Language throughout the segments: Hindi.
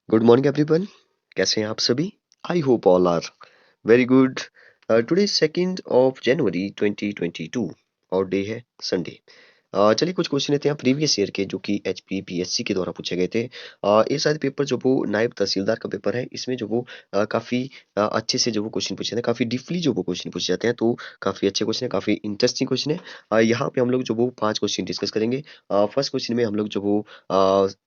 Good morning everyone. कैसे हैं आप सभी? I hope all are very good. Today 2 January 2022 और डे है संडे। चलिए कुछ क्वेश्चन लेते हैं प्रीवियस ईयर के जो कि एचपीपीएससी के द्वारा पूछे गए थे। ये शायद पेपर जो वो नायब तहसीलदार का पेपर है, इसमें जो वो काफ़ी अच्छे से जो वो क्वेश्चन पूछे थे, काफ़ी डीपली जो वो क्वेश्चन पूछे जाते हैं, तो काफ़ी अच्छे क्वेश्चन है, काफ़ी इंटरेस्टिंग क्वेश्चन है। यहाँ पे हम लोग जो वो 5 क्वेश्चन डिस्कस करेंगे। फर्स्ट क्वेश्चन में हम लोग जो वो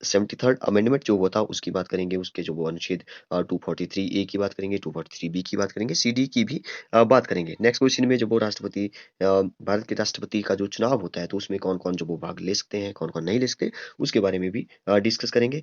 73rd अमेंडमेंट जो हुआ था उसकी बात करेंगे, उसके जो वो अनुच्छेद 243 ए की बात करेंगे, 243 बी की बात करेंगे, सी डी की भी बात करेंगे। नेक्स्ट क्वेश्चन में जो वो राष्ट्रपति भारत के राष्ट्रपति का जो चुनाव होता है, तो उसमें कौन-कौन जो वो भाग ले सकते हैं, कौन-कौन नहीं ले सकते, उसके बारे में भी डिस्कस करेंगे।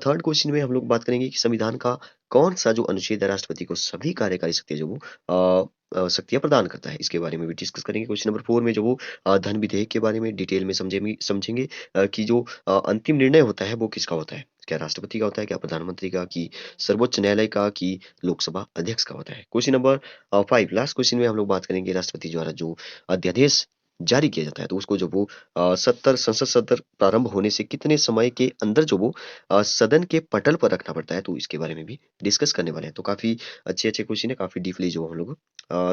थर्ड क्वेश्चन में हम लोग बात करेंगे कि संविधान का कौन-सा जो अनुच्छेद है राष्ट्रपति को सभी कार्यकारी शक्तियाँ जो वो शक्तियाँ प्रदान करता है, इसके बारे में भी डिस्कस करेंगे। क्वेश्चन नंबर 4 में जो वो धन विधेयक के बारे में डिटेल में समझेंगे कि जो अंतिम निर्णय होता है वो किसका होता है? क्या राष्ट्रपति का होता है, क्या प्रधानमंत्री का, कि सर्वोच्च न्यायालय का, कि लोकसभा अध्यक्ष का होता है? क्वेश्चन नंबर 5 लास्ट क्वेश्चन में हम लोग बात करेंगे राष्ट्रपति द्वारा जो अध्यादेश जारी किया जाता है, तो उसको जो वो संसद सत्र प्रारंभ होने से कितने समय के अंदर जो वो सदन के पटल पर रखना पड़ता है, तो इसके बारे में भी डिस्कस करने वाले हैं। तो काफ़ी अच्छे-अच्छे क्वेश्चन है, काफ़ी डीपली जो हम लोग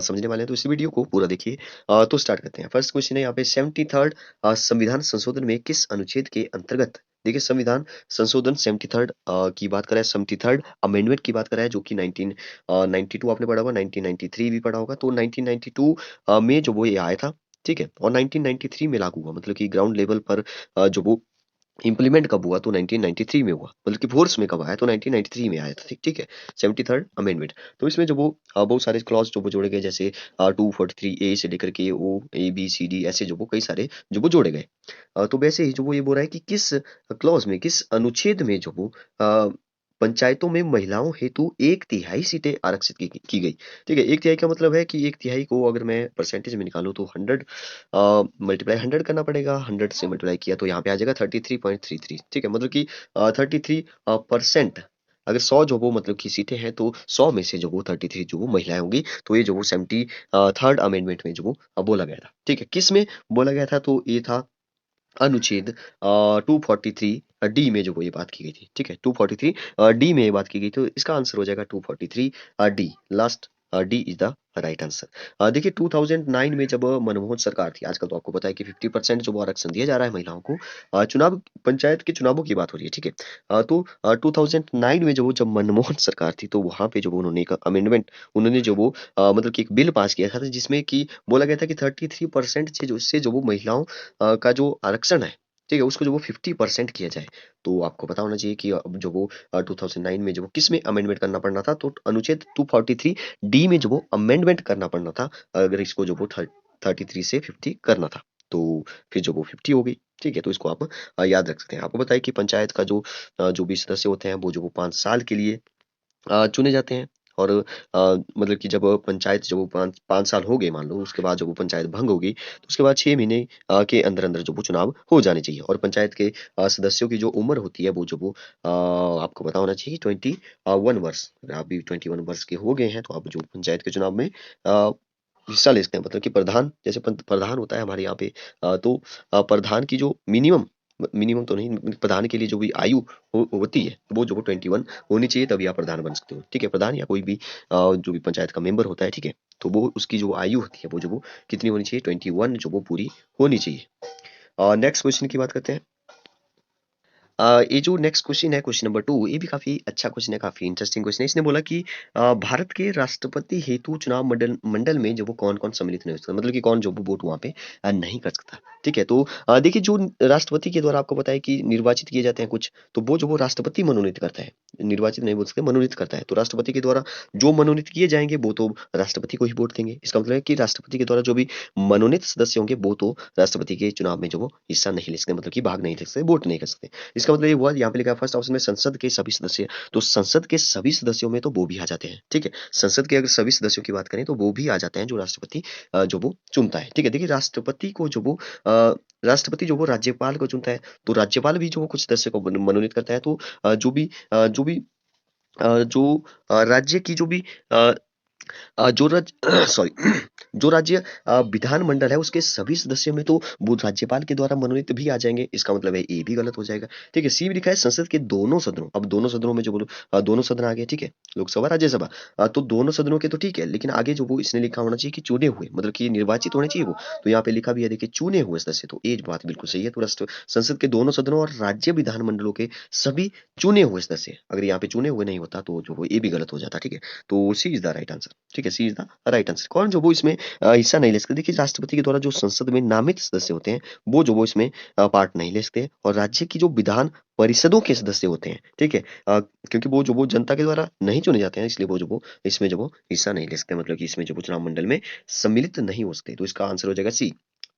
समझने वाले हैं, तो इस वीडियो को पूरा देखिए। तो स्टार्ट करते हैं। फर्स्ट क्वेश्चन है यहाँ पे 73rd संविधान संशोधन में किस अनुच्छेद के अंतर्गत, देखिए संविधान संशोधन 73rd की बात करें, 73rd अमेंडमेंट की बात करें, जो कि 1992 आपने पढ़ा होगा, 1993 भी पढ़ा होगा, तो 1992 में जो वो ये आया था, ठीक है? और 1993 में लागू हुआ, मतलब कि ग्राउंड लेवल पर जो वो इम्प्लीमेंट कब हुआ, तो 1993 में हुआ, मतलब कि फ़ोर्स में कब आया, तो 1993 में आया था, ठीक है? 73rd amendment. तो इसमें जो वो बहुत सारे क्लॉज़ जो वो जोड़े गए, जैसे 243 ए से लेकर के ओ, ए, बी, सी, डी, ऐसे जो वो कई सारे जो वो जोड़े गए। तो वैसे ही जो वो ये बोल रहा है कि किस क्लॉज़ में, किस अनुच्छेद में जो वो पंचायतों में महिलाओं हेतु 1/3 सीटें आरक्षित की गई। ठीक है? 1/3 का मतलब है कि 1/3 को अगर मैं परसेंटेज में निकालूँ, तो 100 मल्टीप्लाई 100 करना पड़ेगा। 100 से मल्टीप्लाई किया तो यहाँ पे आ जाएगा 33.33, ठीक है? मतलब कि 33 परसेंट, अगर 100 जो वो मतलब की सीटें हैं, तो 100 में से जो वो 33 जो वो महिलाएँ होंगी, तो ये जो वो 70 थर्ड अमेंडमेंट में जो वो बोला गया था। ठीक है? किस में बोला गया था? तो ये था अनुच्छेद 243 डी में जो वो ये बात की गई थी, ठीक है? 243 डी में ये बात की गई, तो इसका आंसर हो जाएगा 243 D. Last D is the right answer. देखिए 2009 में जब मनमोहन सरकार थी, आजकल तो आपको पता है कि 50% जो वो आरक्षण दिया जा रहा है महिलाओं को। चुनाव पंचायत के चुनावों की बात हो रही है, ठीक है? तो 2009 में जब मनमोहन सरकार थी, तो वहाँ पे जो उन्होंने एक अमेंडमेंट, उन्होंने जो वो मतलब कि एक बिल पास किया था, जिसमें कि बोला गया था कि 33% से जो वो महिलाओं का जो आरक्षण है, ठीक है? उसको जो वो 50% किया जाए। तो आपको पता होना चाहिए कि अब जो वो 2009 में जो वो किसमें अमेंडमेंट करना पड़ना था, तो अनुच्छेद 243 डी में जो वो अमेंडमेंट करना पड़ना था, अगर इसको जो वो 33 से 50 करना था। तो फिर जो वो 50 हो गई, ठीक है? तो इसको आप याद रख सकते हैं। आपको पता है कि पंचायत का जो भी सदस्य होते हैं, वो जो वो 5 साल के लिए चुने जाते हैं। और मतलब कि जब पंचायत जब वो 5 साल हो गए मान लो, उसके बाद जब वो पंचायत भंग होगी, तो उसके बाद 6 महीने के अंदर-अंदर जो वो चुनाव हो जाने चाहिए। और पंचायत के सदस्यों की जो उम्र होती है, वो जो वो आपको पता होना चाहिए 21 वर्ष। अगर आप भी 21 वर्ष के हो गए हैं, तो आप जो पंचायत के चुनाव में अ, हिस्सा ले सकते हैं। मतलब कि प्रधान, जैसे प्रधान होता है हमारे यहाँ पे, तो प्रधान की जो मिनिमम मिनिमम तो नहीं, प्रधान के लिए जो भी आयु होती है, वो जो वो 21 होनी चाहिए, तभी आप प्रधान बन सकते हो। ठीक है? प्रधान या कोई भी जो भी पंचायत का मेंबर होता है, ठीक है? तो वो उसकी जो आयु होती है, वो जो वो कितनी होनी चाहिए? 21 जो वो पूरी होनी चाहिए। नेक्स्ट क्वेश्चन की बात करते हैं। ये जो नेक्स्ट क्वेश्चन है, क्वेश्चन नंबर 2, ये भी काफ़ी अच्छा क्वेश्चन है, काफ़ी इंटरेस्टिंग क्वेश्चन है। इसने बोला कि भारत के राष्ट्रपति हेतु चुनाव मंडल मंडल में जो वो कौन-कौन सम्मिलित नहीं हो सकता, मतलब कि कौन जो वो वोट वहाँ पे नहीं कर सकता। ठीक है? तो देखिए जो राष्ट्रपति के द्वारा आपको पता है कि निर्वाचित किए जाते हैं कुछ, तो वो जो वो राष्ट्रपति मनोनीत करता है। निर्वाचित नहीं बोल सकते, मनोनीत करता है। तो राष्ट्रपति के द्वारा जो मनोनीत किए जाएँगे, वो तो राष्ट्रपति को ही वोट देंगे। इसका मतलब है कि राष्ट्रपति के द्वारा जो भी मनोनीत सदस्य होंगे, वो तो राष्ट्रपति के चुनाव में जो वो हिस्सा नहीं ले सकते, मतलब कि भाग नहीं ले सकते, वोट नहीं कर सकते। इसका मतलब ये हुआ, यहाँ पे लिखा है फर्स्ट ऑप्शन में संसद के सभी सदस्य, तो संसद के सभी सदस्यों में तो वो भी आ जाते हैं, ठीक है? संसद के अगर सभी सदस्यों की बात करें, तो वो भी आ जाते हैं जो राष्ट्रपति जो वो चुनता है, ठीक है? देखिए राष्ट्रपति जो वो राज्यपाल को चुनता है, तो राज्यपाल भी जो वो कुछ सदस्य को मनोनीत करता है, तो जो भी राज्य की जो भी जो राज्य सॉरी जो राज्य विधानमंडल है उसके सभी सदस्यों में तो वो राज्यपाल के द्वारा मनोनीत भी आ जाएंगे, इसका मतलब है ए भी गलत हो जाएगा। ठीक है, सी भी लिखा है संसद के दोनों सदनों, अब दोनों सदनों में जो बोलो दोनों सदन आ गए, ठीक है, लोकसभा राज्यसभा, तो दोनों सदनों के तो ठीक है, लेकिन आगे जो वो इसने लिखा होना चाहिए कि चुने हुए, मतलब कि निर्वाचित होने चाहिए वो, तो यहाँ पे लिखा भी है देखिए चुने हुए सदस्य, तो ये बात बिल्कुल सही है। तो राष्ट्र संसद के दोनों सदनों और राज्य विधानमंडलों के सभी चुने हुए सदस्य, अगर यहाँ पे चुने हुए नहीं होता तो जो वो ये भी गलत हो जाता, ठीक है। तो सी इज द राइट आंसर, ठीक है, सी इज द राइट आंसर। कौन जो वो इसमें हिस्सा नहीं ले सकते, देखिए राष्ट्रपति के द्वारा जो संसद में नामित सदस्य होते हैं वो जो वो इसमें पार्ट नहीं ले सकते, और राज्य की जो विधान परिषदों के सदस्य होते हैं, ठीक है, क्योंकि वो जो वो जनता के द्वारा नहीं चुने जाते हैं, इसलिए वो जो वो इसमें जो वो हिस्सा नहीं ले सकते, मतलब कि इसमें जो वो चुनाव मंडल में सम्मिलित नहीं हो सकते, तो इसका आंसर हो जाएगा सी,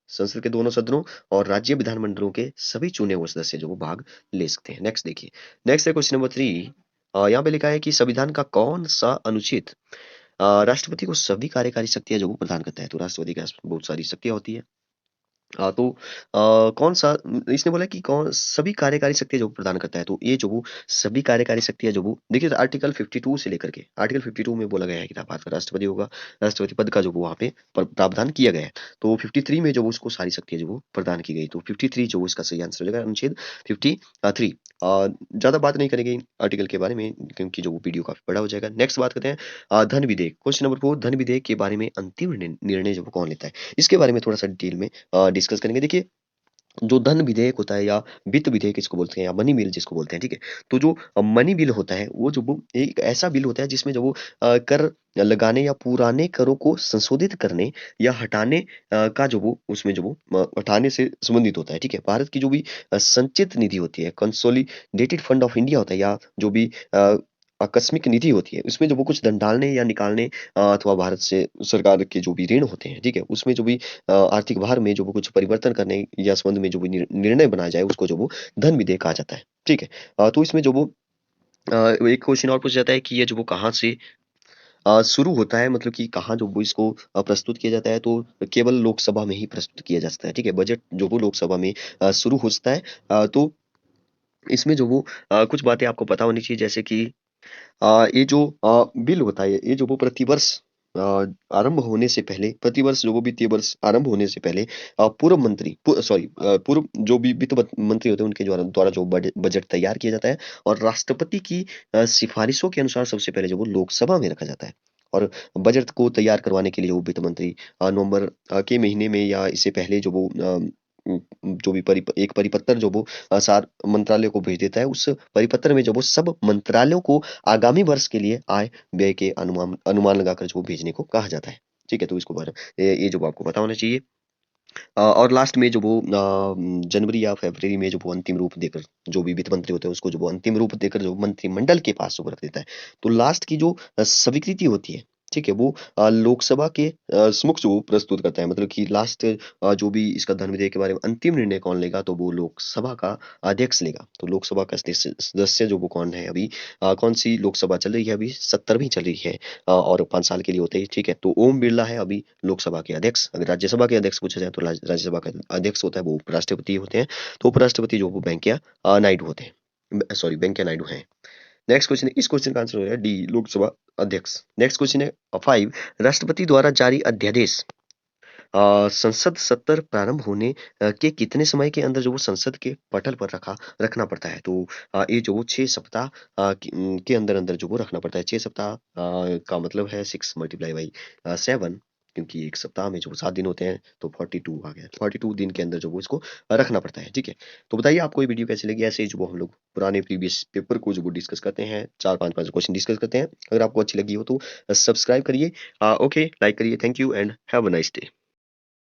संसद के दोनों सदनों और राज्य विधानमंडलों के सभी चुने हुए सदस्य जो वो भाग ले सकते हैं। नेक्स्ट देखिए, नेक्स्ट है क्वेश्चन नंबर 3। यहाँ पे लिखा है कि संविधान का कौन सा अनुच्छेद राष्ट्रपति को सभी कार्यकारी शक्तियां जो वो प्रदान करता है, तो राष्ट्रपति के पास बहुत सारी शक्तियां होती है। तो कौन सा इसने बोला कि कौन सभी कार्यकारी शक्तियां जो प्रदान करता है, तो ये जो वो सभी कार्यकारी शक्तियां जो वो देखिए आर्टिकल 52 से लेकर के आर्टिकल 52 में बोला गया है कि भारत का राष्ट्रपति होगा, राष्ट्रपति पद का जो वो वहाँ पे प्रावधान किया गया है। तो 53 में जो वो उसको सारी शक्तियां जो वो प्रदान की गई, तो 53 जो वो इसका सही आंसर हो जाएगा, अनुच्छेद 53। ज्यादा बात नहीं करेंगे आर्टिकल के बारे में क्योंकि जो वो वीडियो काफी बड़ा हो जाएगा। नेक्स्ट बात करते हैं धन विधेयक, क्वेश्चन नंबर 4, धन विधेयक के बारे में अंतिम निर्णय जो वो कौन लेता है, इसके बारे में थोड़ा सा डिटेल में डिस्कस करेंगे। देखिए जो धन विधेयक होता है या वित्त विधेयक इसको बोलते हैं या मनी बिल जिसको बोलते हैं, ठीक है, तो जो मनी बिल होता है वो जो वो एक ऐसा बिल होता है जिसमें जो वो कर लगाने या पुराने करों को संशोधित करने या हटाने का जो वो उसमें जो वो हटाने से संबंधित होता है, ठीक है। भारत की जो भी संचित निधि होती है, कंसोलिडेटेड फंड ऑफ इंडिया होता है, या जो भी आकस्मिक निधि होती है, उसमें जो वो कुछ धन डालने या निकालने अथवा भारत से सरकार के जो भी ऋण होते हैं, ठीक है, उसमें जो भी आर्थिक भार में जो वो कुछ परिवर्तन करने या संबंध में जो भी निर्णय बनाया जाए उसको जो वो धन विधेयक कहा जाता है, ठीक है। तो इसमें जो वो एक क्वेश्चन और पूछा जाता है कि ये जो वो कहाँ से शुरू होता है, मतलब कि कहाँ जो वो इसको प्रस्तुत किया जाता है, तो केवल लोकसभा में ही प्रस्तुत किया जा सकता है, ठीक है। बजट जो वो लोकसभा में शुरू हो सकता है। तो इसमें जो वो कुछ बातें आपको पता होनी चाहिए, जैसे कि ये जो बिल होता है, ये जो वो प्रतिवर्ष अ, आरंभ होने से पहले, प्रतिवर्ष जो वो वित्तीय वर्ष आरंभ होने से पहले पूर्व मंत्री सॉरी पूर्व जो भी मंत्री होते हैं उनके द्वारा द्वारा जो बजट तैयार किया जाता है, और राष्ट्रपति की सिफारिशों के अनुसार सबसे पहले जो वो लोकसभा में रखा जाता है। और बजट को तैयार करवाने के लिए जो वित्त मंत्री नवंबर के महीने में या इससे पहले जो वो जो भी एक परिपत्र जो वो सार मंत्रालय को भेज देता है, उस परिपत्र में जो वो सब मंत्रालयों को आगामी वर्ष के लिए आय व्यय के अनुमान अनुमान लगाकर जो भेजने को कहा जाता है, ठीक है। तो इसको ये जो आपको पता होना चाहिए। और लास्ट में जो वो जनवरी या फरवरी में जो वो अंतिम रूप देकर जो भी वित्त मंत्री होते हैं उसको जो वो अंतिम रूप देकर जो मंत्रिमंडल के पास जो वो रख देता है, तो लास्ट की जो स्वीकृति होती है, ठीक है, वो लोकसभा के समक्ष जो वो प्रस्तुत करता है, मतलब कि लास्ट जो भी इसका धन विधेयक के बारे में अंतिम निर्णय कौन लेगा, तो वो लोकसभा का अध्यक्ष लेगा। तो लोकसभा का सदस्य जो वो कौन है अभी, कौन सी लोकसभा चल रही है अभी, 70वीं चल रही है, और 5 साल के लिए होते हैं, ठीक है। तो ओम बिरला है अभी लोकसभा के अध्यक्ष। अगर राज्यसभा के अध्यक्ष पूछा जाए तो राज्यसभा का अध्यक्ष होता है वो उपराष्ट्रपति होते हैं, तो उपराष्ट्रपति जो वो वेंकैया नायडू होते हैं, सॉरी वेंकैया नायडू हैं। नेक्स्ट क्वेश्चन है, इस क्वेश्चन का आंसर हो जाएगा डी, लोकसभा अध्यक्ष। नेक्स्ट क्वेश्चन है 5, राष्ट्रपति द्वारा जारी अध्यादेश संसद सत्र प्रारंभ होने के कितने समय के अंदर जो वो संसद के पटल पर रखना पड़ता है, तो ये जो वो 6 सप्ताह के अंदर अंदर जो वो रखना पड़ता है। 6 सप्ताह का मतलब है 6 × 7, क्योंकि एक सप्ताह में जो 7 दिन होते हैं, तो 42 आ गया, 42 दिन के अंदर जो वो इसको रखना पड़ता है, ठीक है। तो बताइए आपको ये वीडियो कैसी लगी, ऐसे ही जो वो हम लोग पुराने प्रीवियस पेपर को जो वो डिस्कस करते हैं, 4 5 5 क्वेश्चन डिस्कस करते हैं। अगर आपको अच्छी लगी हो तो सब्सक्राइब करिए, ओके, लाइक करिए। Thank you and have a nice day.